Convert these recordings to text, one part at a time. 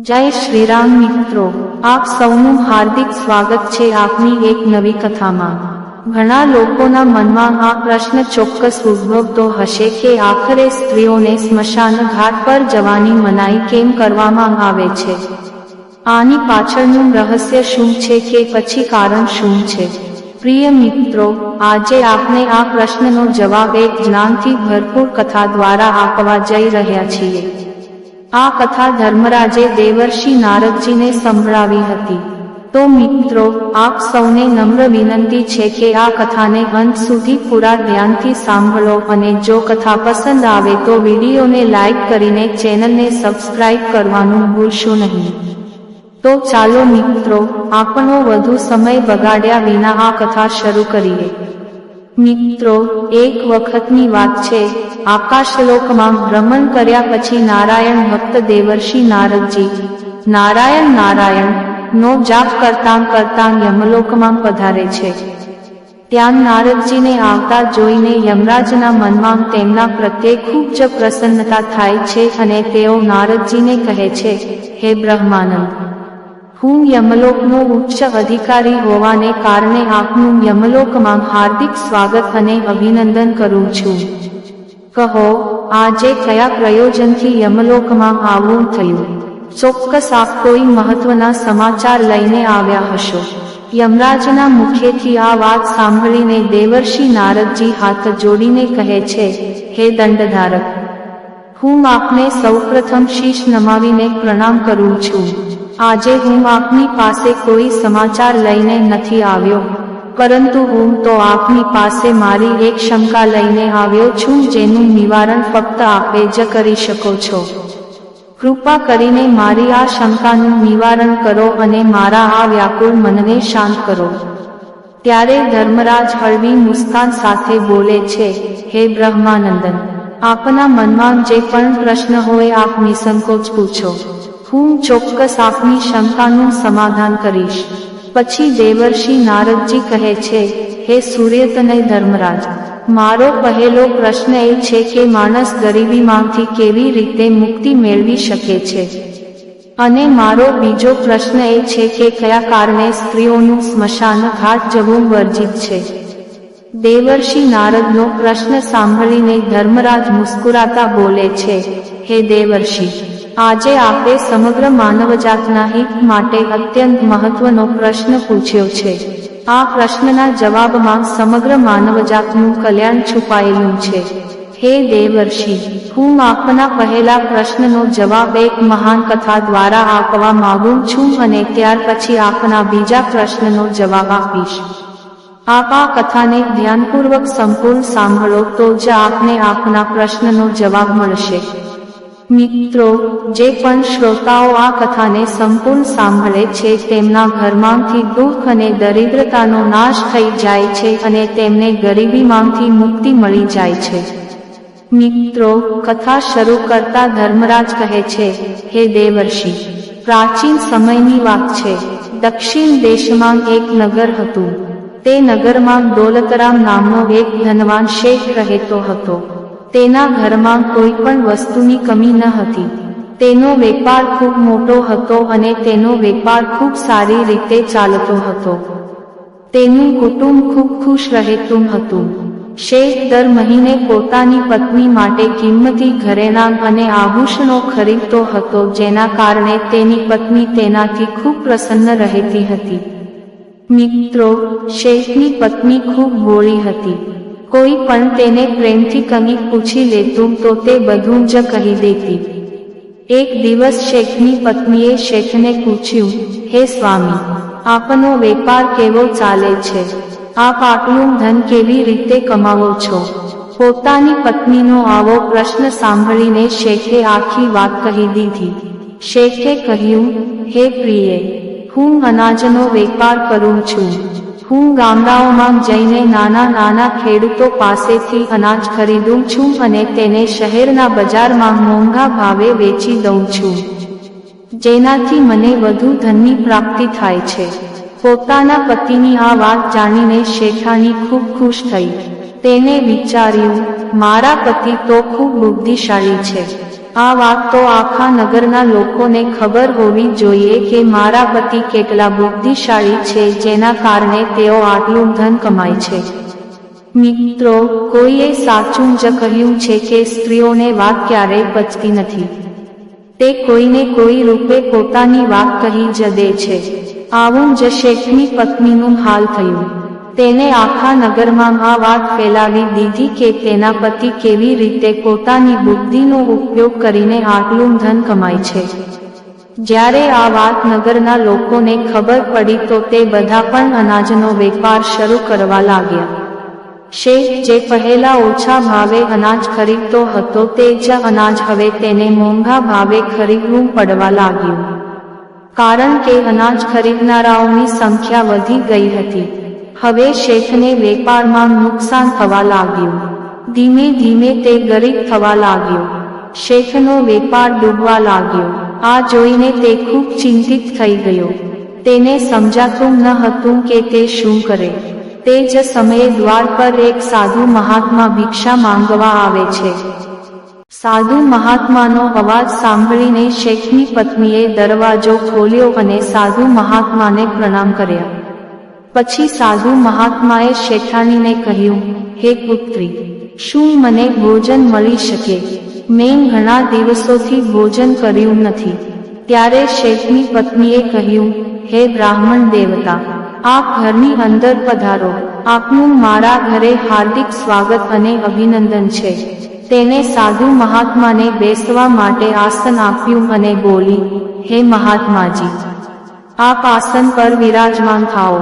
જય શ્રી રામ મિત્રો, આપ સૌનું હાર્દિક સ્વાગત છે આપની એક નવી કથામાં। ઘણા લોકોના મનમાં આ પ્રશ્ન ચોક્કસ ઉદ્ભવતો હશે કે આખરે સ્ત્રીઓને સ્મશાન ઘાટ પર જવાની મનાઈ કેમ કરવામાં આવે છે? આની પાછળનું રહસ્ય શું છે કે પછી કારણ શું છે? પ્રિય મિત્રો, આજે આપણે આ પ્રશ્નનો જવાબ એક જ્ઞાનથી ભરપૂર કથા દ્વારા આપવા જઈ રહ્યા છીએ। આ કથા ધર્મરાજે દેવર્ષિ નારદજીને સંભળાવી હતી। તો મિત્રો, આપ સૌને નમ્ર વિનંતી છે કે આ કથાને અંત સુધી પૂરા ધ્યાનથી સાંભળો અને જો કથા પસંદ આવે તો વિડીયોને લાઈક કરીને ચેનલને સબસ્ક્રાઇબ કરવાનું ભૂલશો નહીં। તો ચાલો મિત્રો, આપણો વધુ સમય બગાડ્યા વિના આ કથા શરૂ કરીએ। મિત્રો, એક વખતની વાત છે, આકાશલોકમાં ભ્રમણ કર્યા પછી નારાયણ ભક્ત દેવર્ષિ નારદજી નારાયણ નારાયણ નો જાપ કરતાં યમલોકમાં પધારે છે। ત્યાં નારદજીને આવતા જોઈને યમરાજના મનમાં તેમના પ્રત્યે ખૂબ જ પ્રસન્નતા થાય છે અને તેઓ નારદજીને કહે છે, હે બ્રહ્માનંદ, હું યમલોકનો ઉચ્ચ અધિકારી હોવાને કારણે આપનું યમલોકમાં હાર્દિક સ્વાગત અને અભિનંદન કરું છું। કહો, આજે કયા પ્રયોજનથી યમલોકમાં આવવું થયું? ચોક્કસ આપ કોઈ મહત્વના સમાચાર લઈને આવ્યા હશો। યમરાજના મુખેથી આ વાત સાંભળીને દેવર્ષિ નારદજી હાથ જોડીને કહે છે, હે દંડધારક, હું આપને સૌપ્રથમ શીશ નમાવીને પ્રણામ કરું છું। આજે હું આપની પાસે કોઈ સમાચાર લઈને નથી આવ્યો, પરંતુ હું તો આપની પાસે મારી એક શંકા લઈને આવ્યો છું જેનું નિવારણ ફક્ત આપે જ કરી શકો છો। કૃપા કરીને મારી આ શંકાનું નિવારણ કરો અને મારા આ વ્યાકુળ મનને શાંત કરો। ત્યારે ધર્મરાજ હળવી મુસ્કાન સાથે બોલે છે, હે બ્રહ્માનંદન, આપના મનમાં જે પણ પ્રશ્ન હોય આપ નિસંકોચ પૂછો, હું ચોક્કસ આપની શંકાનું સમાધાન કરીશ। પછી દેવર્ષિ નારદજી કહે છે, હે સૂર્યતનય ધર્મરાજ, મારો પહેલો પ્રશ્ન એ છે કે માણસ ગરીબીમાંથી કેવી રીતે મુક્તિ મેળવી શકે છે? અને મારો બીજો પ્રશ્ન એ છે કે કયા કારણે સ્ત્રીઓનું સ્મશાન ઘાટ જવું વર્જિત છે? દેવર્ષિ નારદનો પ્રશ્ન સાંભળીને ધર્મરાજ મુસ્કુરાતા બોલે છે, હે દેવર્ષિ, આજે આપે સમગ્ર માનવજાતના હિત માટે અત્યંત મહત્વનો પ્રશ્ન પૂછ્યો છે। આ પ્રશ્નના જવાબમાં સમગ્ર માનવજાતનું કલ્યાણ છુપાયેલું છે। હે દેવર્ષિ, હું આપના પહેલા પ્રશ્નનો જવાબ એક મહાન કથા દ્વારા આપવા માંગુ છું અને ત્યાર પછી આપના બીજા પ્રશ્નનો જવાબ આપીશ। આપ આ કથાને ધ્યાનપૂર્વક સંપૂર્ણ સાંભળો તો જ આપને આપના પ્રશ્નનો જવાબ મળશે। મિત્રો, જે પણ શ્રોતાઓ આ કથાને સંપૂર્ણ સાંભળે છે તેમના ઘરમાંથી દુઃખ અને દરિદ્રતાનો નાશ થઈ જાય છે અને તેમને ગરીબીમાંથી મુક્તિ મળી જાય છે। મિત્રો, કથા શરૂ કરતા ધર્મરાજ કહે છે, હે દેવર્ષિ, પ્રાચીન સમયની વાત છે। દક્ષિણ દેશમાં એક નગર હતું। તે નગરમાં દોલતરામ નામનો એક ધનવાન શેઠ રહેતો હતો। તેના ઘરમાં કોઈ પણ વસ્તુની કમી ન હતી। તેનો વેપાર ખૂબ મોટો હતો અને તેનો વેપાર ખૂબ સારી રીતે ચાલતો હતો। તેનું કુટુંબ ખૂબ ખુશ રહેતું હતું। શેઠ દર મહિને પોતાની પત્ની માટે કિંમતી ઘરેણાં અને આભૂષણો ખરીદતો હતો, જેના કારણે તેની પત્ની તેનાથી ખૂબ પ્રસન્ન રહેતી હતી। મિત્રો, શેઠની પત્ની ખૂબ ભોળી હતી। કોઈ પણ તેને પ્રેમથી કંઈક પૂછી લેતું તો તે બધું જ કહી દેતી। એક દિવસ શેઠની પત્નીએ શેઠને પૂછ્યું, હે સ્વામી, આપનો વેપાર કેવો ચાલે છે? આપ આટલું ધન કેવી રીતે કમાવો છો? પોતાની પત્નીનો આવો પ્રશ્ન સાંભળીને શેઠે આખી વાત કહી દીધી। શેઠે કહ્યું, હે પ્રિય, હું અનાજનો વેપાર કરું છું। હું ગામડાઓમાં જઈને નાના ખેડૂતો પાસેથી અનાજ ખરીદું છું અને તેને શહેરના બજારમાં મોંઘા ભાવે વેચી દઉં છું, જેનાથી મને વધુ ધનની પ્રાપ્તિ થાય છે। પોતાના પતિની આ વાત જાણીને શેઠાણી ખૂબ ખુશ થઈ। તેને વિચાર્યું, મારા પતિ તો ખૂબ બુદ્ધિશાળી છે। આ વાત તો આખા નગરના લોકોને ખબર હોવી જોઈએ કે મારા પતિ કેટલા બુદ્ધિશાળી છે, જેના કારણે તેઓ આટલું ધન કમાય છે. મિત્રો, કોઈએ સાચું જ કહ્યું છે કે સ્ત્રીઓને વાત ક્યારેય પચતી નથી. તે કોઈને કોઈ રૂપે પોતાની વાત કહી જ દે છે. આવું જ શેઠની પત્નીનું હાલ થયું. તેને આખા નગરમાં આ વાત ફેલાવી દીધી કે તેના પતિ કેવી રીતે પોતાની બુદ્ધિનો ઉપયોગ કરીને આટલું ધન કમાય છે. જ્યારે આ વાત નગરના લોકોને ખબર પડી તો તે બધા પણ અનાજનો વેપાર શરૂ કરવા લાગ્યા. શેઠ જે પહેલા ઓછા ભાવે અનાજ ખરીદતો હતો તે જ અનાજ હવે તેને મોંઘા ભાવે ખરીદવું પડવા લાગ્યું, કારણ કે અનાજ ખરીદનારાઓની સંખ્યા વધી ગઈ હતી. હવે શેઠને વેપારમાં નુકસાન થવા લાગ્યું. ધીમે ધીમે તે ગરીબ થવા લાગ્યો. શેઠનો વેપાર ડૂબવા લાગ્યો. આ જોઈને તે ખૂબ ચિંતિત થઈ ગયો. તેને સમજાતું ન હતું કે તે શું કરે. તે જ સમયે દ્વાર પર એક સાધુ મહાત્મા ભિક્ષા માંગવા આવે છે. સાધુ મહાત્માનો અવાજ સાંભળીને શેઠની પત્નીએ દરવાજો ખોલ્યો અને સાધુ મહાત્માને પ્રણામ કર્યા. પછી સાધુ મહાત્માએ શેઠાણીને કહ્યું, હે પુત્રી, શું મને ભોજન મળી શકે? મેં ઘણા દિવસોથી ભોજન કર્યું નથી. ત્યારે શેઠની પત્નીએ કહ્યું, હે બ્રાહ્મણ દેવતા, આપ ઘરની અંદર પધારો. આપનું મારા ઘરે હાર્દિક સ્વાગત અને અભિનંદન છે. તેને સાધુ મહાત્માને બેસવા માટે આસન આપ્યું અને બોલી, હે મહાત્માજી, આપ આસન પર વિરાજમાન થાઓ.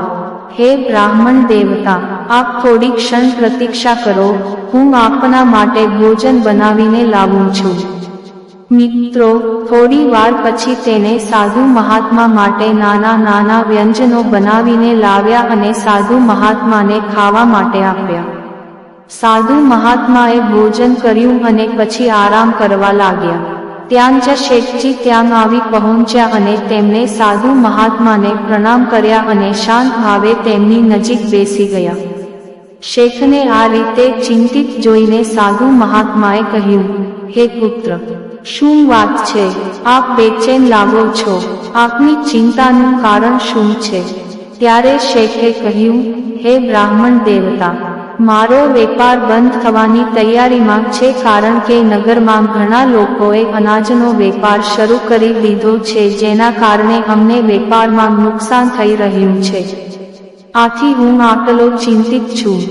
હે બ્રાહ્મણ દેવતા, આપ થોડી ક્ષણ પ્રતીક્ષા કરો, હું આપના માટે ભોજન બનાવીને લાવું છું. મિત્રો, થોડી વાર પછી તેને સાધુ મહાત્મા માટે નાના નાના વ્યંજનો બનાવીને લાવ્યા અને સાધુ મહાત્માને ખાવા માટે આપ્યા. સાધુ મહાત્માએ ભોજન કર્યું અને પછી આરામ કરવા લાગ્યા. ત્યાં જ શેઠજી ત્યાં આવી પહોંચ્યા અને તેમને સાધુ મહાત્માને પ્રણામ કર્યા અને શાંત ભાવે તેમની નજીક બેસી ગયા. શેઠને આ રીતે ચિંતિત જોઈને સાધુ મહાત્માએ કહ્યું, હે પુત્ર, શું વાત છે? આપ બેચેન લાગો છો. આપની ચિંતાનું કારણ શું છે? ત્યારે શેઠે કહ્યું, હે બ્રાહ્મણ દેવતા, મારો વેપાર બંધ થવાની તૈયારીમાં છે, કારણ કે નગરમાં ઘણા લોકોએ અનાજનો વેપાર શરૂ કરી દીધો છે, જેના કારણે અમને વેપારમાં નુકસાન થઈ રહ્યું છે. આથી હું આટલો ચિંતિત છું.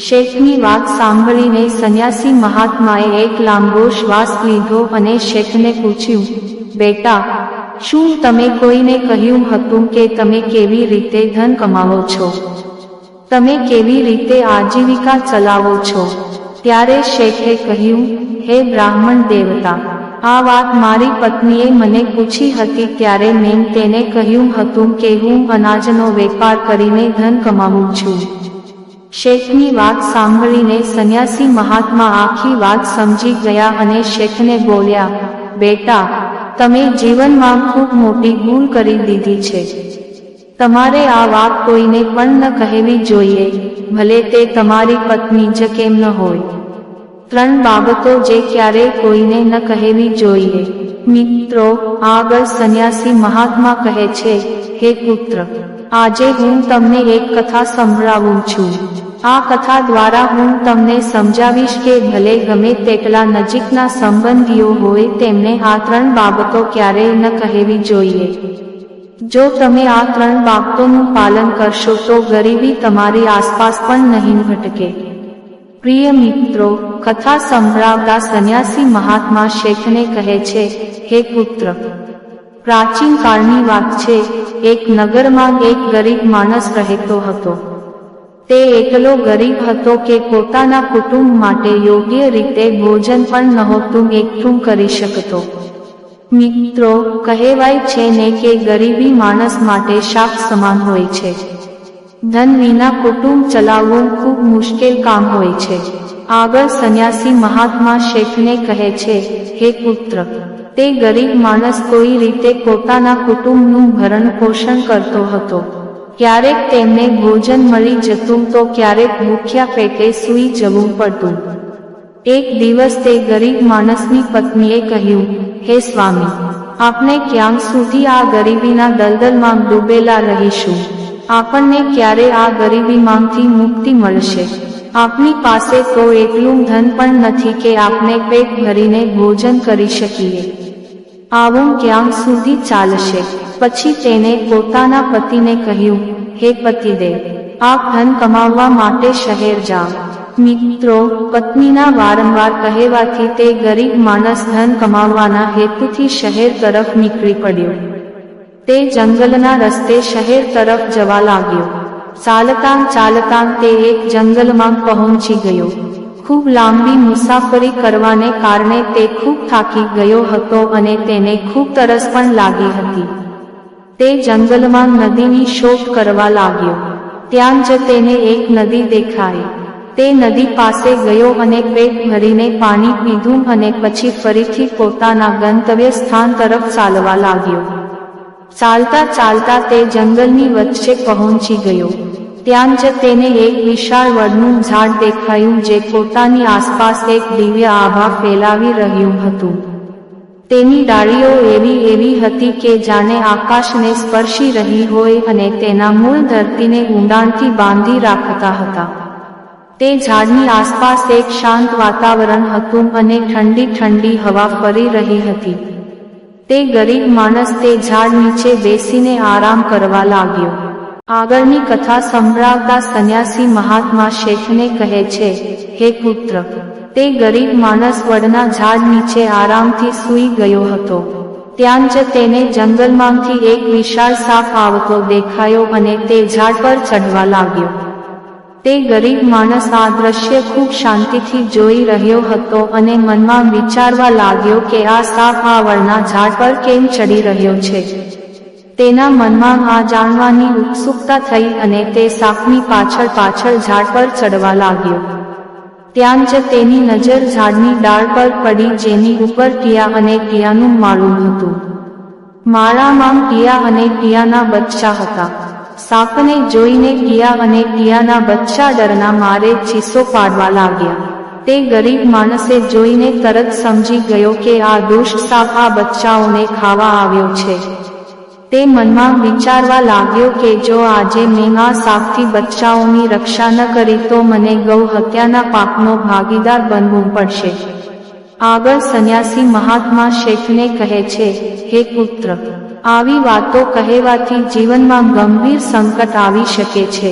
શેઠની વાત સાંભળીને સંન્યાસી મહાત્માએ એક લાંબો શ્વાસ લીધો અને શેઠને પૂછ્યું, બેટા, શું તમે કોઈને કહ્યું હતું કે તમે કેવી રીતે ધન કમાવો છો? તમે કેવી રીતે આજીવિકા ચલાવો છો? ત્યારે શેઠે કહ્યું, હે બ્રાહ્મણ દેવતા, આ વાત મારી પત્નીએ મને પૂછી હતી ત્યારે મેં તેને કહ્યું હતું કે હું અનાજનો વેપાર કરીને ધન કમાવું છું. શેઠની વાત સાંભળીને સંન્યાસી મહાત્મા આખી વાત સમજી ગયા અને શેઠને બોલ્યા, બેટા, તમે જીવનમાં ખૂબ મોટી ભૂલ કરી દીધી છે. તમારે આ વાત કોઈને પણ ન કહેવી જોઈએ, ભલે તે તમારી પત્ની જ કેમ ન હોય. 3 બાબતો જે ક્યારેય કોઈને ન કહેવી જોઈએ. મિત્રો, આગળ સંન્યાસી મહાત્મા કહે છે, હે પુત્ર, આજે હું તમને એક કથા સંભળાવું છું. આ કથા દ્વારા હું તમને સમજાવીશ કે ભલે ગમે તેટલા નજીકના સંબંધીઓ હોય તેમને આ 3 બાબતો ક્યારેય ન કહેવી જોઈએ. જો તમે આ 3 બાબતોનું પાલન કરશો તો ગરીબી તમારી આસપાસ પણ નહીં ભટકે. પ્રિય મિત્રો, કથા સંભળાવતા સંન્યાસી મહાત્મા શેઠને કહે છે, હે પુત્ર, પ્રાચીન કાળની વાત છે. એક નગરમાં એક ગરીબ માણસ રહેતો હતો. તે એટલો ગરીબ હતો કે પોતાના કુટુંબ માટે યોગ્ય રીતે ભોજન પણ નહોતું એકઠું કરી શકતો. મિત્રો, કહેવાય છે ને કે ગરીબી માણસ માટે શાપ સમાન હોય છે. ધન વિના કુટુંબ ચલાવવું ખૂબ મુશ્કેલ કામ હોય છે. આગળ સંન્યાસી મહાત્મા શેઠને કહે છે, હે પુત્ર, તે ગરીબ માણસ કોઈ રીતે પોતાના કુટુંબનું ભરણ પોષણ કરતો હતો. ક્યારેક તેમને ભોજન મળી જતું તો ક્યારેક ભૂખ્યા પેટે સૂઈ જવું પડતું. એક દિવસ તે ગરીબ માણસની પત્નીએ કહ્યું, હે સ્વામી, આપણે ક્યાં સુધી આ ગરીબીના દલદલમાં ડૂબેલા રહીશું? આપણને ક્યારે આ ગરીબીમાંથી મુક્તિ મળશે? આપની પાસે તો એટલું ધન પણ નથી કે આપણે પેટ ભરીને ભોજન કરી શકીએ. આવું ક્યાં સુધી ચાલશે? પછી તેણે પોતાના પતિને કહ્યું, હે પતિદેવ, આપ ધન કમાવવા માટે શહેર જાઓ. મિત્રો, પત્નીના વારંવાર કહેવાથી તે ગરીબ માણસ ધન કમાવવાના હેતુથી શહેર તરફ નીકળી પડ્યો. તે જંગલના રસ્તે શહેર તરફ જવા લાગ્યો. ચાલતાં ચાલતાં તે એક જંગલમાં પહોંચી ગયો. ખૂબ લાંબી મુસાફરી કરવાને કારણે તે ખૂબ થાકી ગયો હતો અને તેને ખૂબ તરસ પણ લાગી હતી. તે જંગલમાં નદીની શોધ કરવા લાગ્યો. ત્યાં જ તેને એક નદી દેખાઈ. તે નદી પાસે ગયો અને પેટ ભરીને પાણી પીધું અને પછી ફરીથી પોતાના ગંતવ્ય સ્થાન તરફ ચાલવા લાગ્યો. ચાલતા ચાલતા તે જંગલની વચ્ચે પહોંચી ગયો. ત્યાં જ તેને એક વિશાળ વડનું ઝાડ દેખાયું જે પોતાની આસપાસ એક દિવ્ય આભા ફેલાવી રહ્યું હતું. તેની ડાળીઓ એવી હતી કે જાણે આકાશને સ્પર્શી રહી હોય અને તેના મૂળ ધરતીને ઊંડાણથી બાંધી રાખતા હતા. તે ઝાડની આસપાસ એક શાંત વાતાવરણ હતું અને ઠંડી ઠંડી હવા ફરી રહી હતી. તે ગરીબ માણસ તે ઝાડ નીચે બેસીને આરામ કરવા લાગ્યો. આગળની કથા સંભળાવતા સંન્યાસી મહાત્મા શેઠને કહે છે, હે પુત્ર, તે ગરીબ માણસ વડના ઝાડ નીચે આરામથી સૂઈ ગયો હતો. ત્યાં જ તેને જંગલમાંથી એક વિશાળ સાપ આવતો દેખાયો અને તે ઝાડ પર ચઢવા લાગ્યો. તે ગરીબ માણસ આ દ્રશ્ય ખૂબ શાંતિથી જોઈ રહ્યો હતો અને મનમાં વિચારવા લાગ્યો કે આ સાપ આ વડના ઝાડ પર કેમ ચડી રહ્યો છે. તેના મનમાં આ જાણવાની ઉત્સુકતા થઈ અને તે સાપની પાછળ પાછળ ઝાડ પર ચડવા લાગ્યો. ત્યાં જ તેની નજર ઝાડની ડાળ પર પડી જેની ઉપર ટીયા અને ટીયાનું માળું હતું. માળામાં ટીયા અને ટીયાના બચ્ચા હતા. સાપને જોઈને ટીયા અને ટીયાના બચ્ચા ડરના મારે ચીસો પાડવા લાગ્યા. તે ગરીબ માણસે જોઈને તરત સમજી ગયો કે આ દુષ્ટ સાપ આ બચ્ચાઓને ખાવા આવ્યો છે. તે મનમાં વિચારવા લાગ્યો કે જો આજે મેં આ સાપથી બચ્ચાઓની રક્ષા ન કરી તો મને ગૌ હત્યાના પાપનો ભાગીદાર બનવું પડશે. આગળ સંન્યાસી મહાત્મા શેઠને કહે છે, હે પુત્ર, આવી વાતો કહેવાથી જીવનમાં ગંભીર સંકટ આવી શકે છે.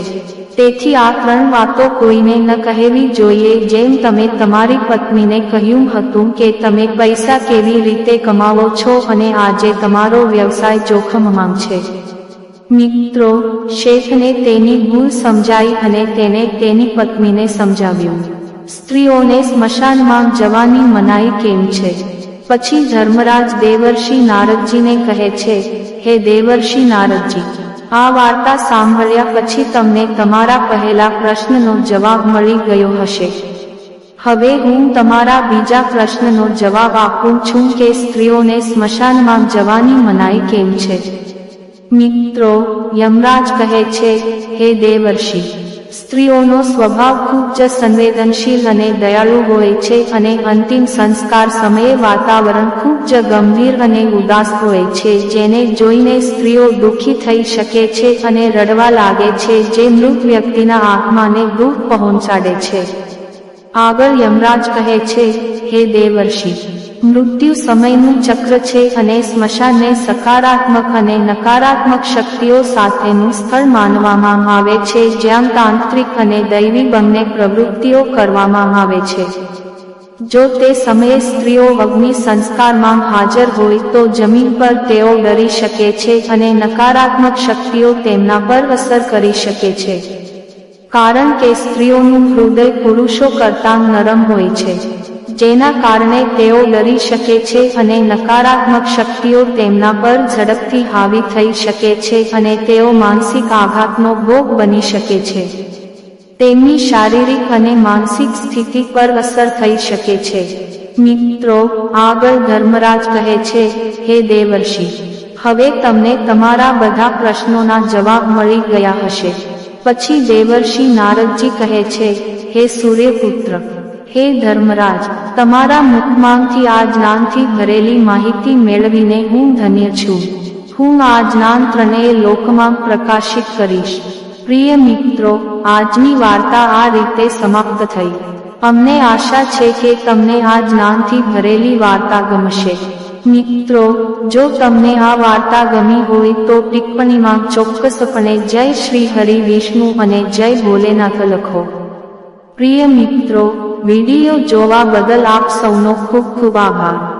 તેથી આ 3 વાતો કોઈને ન કહેવી જોઈએ. જેમ તમે તમારી પત્નીને કહ્યું હતું કે તમે પૈસા કેવી રીતે કમાવો છો અને આજે તમારો વ્યવસાય જોખમમાં છે. મિત્રો, શેઠને તેની ભૂલ સમજાઈ અને તેને તેની પત્નીને સમજાવ્યું. સ્ત્રીઓને સ્મશાનમાં જવાની મનાઈ કેમ છે? પછી ધર્મરાજ દેવર્ષિ નારદજીને કહે છે, હે દેવર્ષિ નારદજી, આ વાર્તા સાંભળ્યા પછી તમને તમારા પહેલા પ્રશ્નનો જવાબ મળી ગયો હશે. હવે હું તમારા બીજા પ્રશ્નનો જવાબ આપું છું કે સ્ત્રીઓને સ્મશાનમાં જવાની મનાઈ કેમ છે. મિત્રો, યમરાજ કહે છે, હે દેવર્ષિ, સ્ત્રીઓનો સ્વભાવ ખૂબ જ સંવેદનશીલ અને દયાળુ હોય છે અને અંતિમ સંસ્કાર સમયે વાતાવરણ ખૂબ જ ગંભીર અને ઉદાસ હોય છે, જેને જોઈને સ્ત્રીઓ દુઃખી થઈ શકે છે અને રડવા લાગે છે, જે મૃત વ્યક્તિના આત્માને દુઃખ પહોંચાડે છે. આગળ યમરાજ કહે છે, હે દેવર્ષિ, મૃત્યુ સમયનું ચક્ર છે અને સ્મશાનને સકારાત્મક અને નકારાત્મક શક્તિઓ સાથેનું સ્થળ માનવામાં આવે છે, જ્યાં તાંત્રિક અને દૈવી બંને પ્રવૃત્તિઓ કરવામાં આવે છે. જો તે સમયે સ્ત્રીઓ અગ્નિ સંસ્કારમાં હાજર હોય તો જમીન પર તેઓ ડરી શકે છે અને નકારાત્મક શક્તિઓ તેમના પર અસર કરી શકે છે. કારણ કે સ્ત્રીઓનું હૃદય પુરુષો કરતાં નરમ હોય છે, જેના કારણે તેઓ ડરી શકે છે અને નકારાત્મક શક્તિઓ તેમના પર ઝડપથી હાવી થઈ શકે છે અને તેઓ માનસિક આઘાતનો ભોગ બની શકે છે. તેમની શારીરિક અને માનસિક સ્થિતિ પર અસર થઈ શકે છે. મિત્રો, આગળ ધર્મરાજ કહે છે, હે દેવર્ષિ, હવે તમને તમારા બધા પ્રશ્નોના જવાબ મળી ગયા હશે. પછી દેવર્ષિ નારદજી કહે છે, હે સૂર્યપુત્ર, હે ધર્મરાજ, તમારા મુખમાંથી આ જ્ઞાનથી ભરેલી માહિતી મેળવીને હું ધન્ય છું. હું આ જ્ઞાન ત્રણેય લોકમાં પ્રકાશિત કરીશ. પ્રિય મિત્રો, આજની વાર્તા આ રીતે સમાપ્ત થઈ. અમને આશા છે કે તમને આ જ્ઞાનથી ભરેલી વાર્તા ગમશે. મિત્રો, જો તમને આ વાર્તા ગમી હોય તો ટિપ્પણીમાં ચોક્કસપણે જય શ્રી હરિ વિષ્ણુ અને જય ભોલેનાથ લખો. પ્રિય મિત્રો, વિડીયો જોવા બદલ આપ સૌનો ખૂબ ખૂબ આભાર.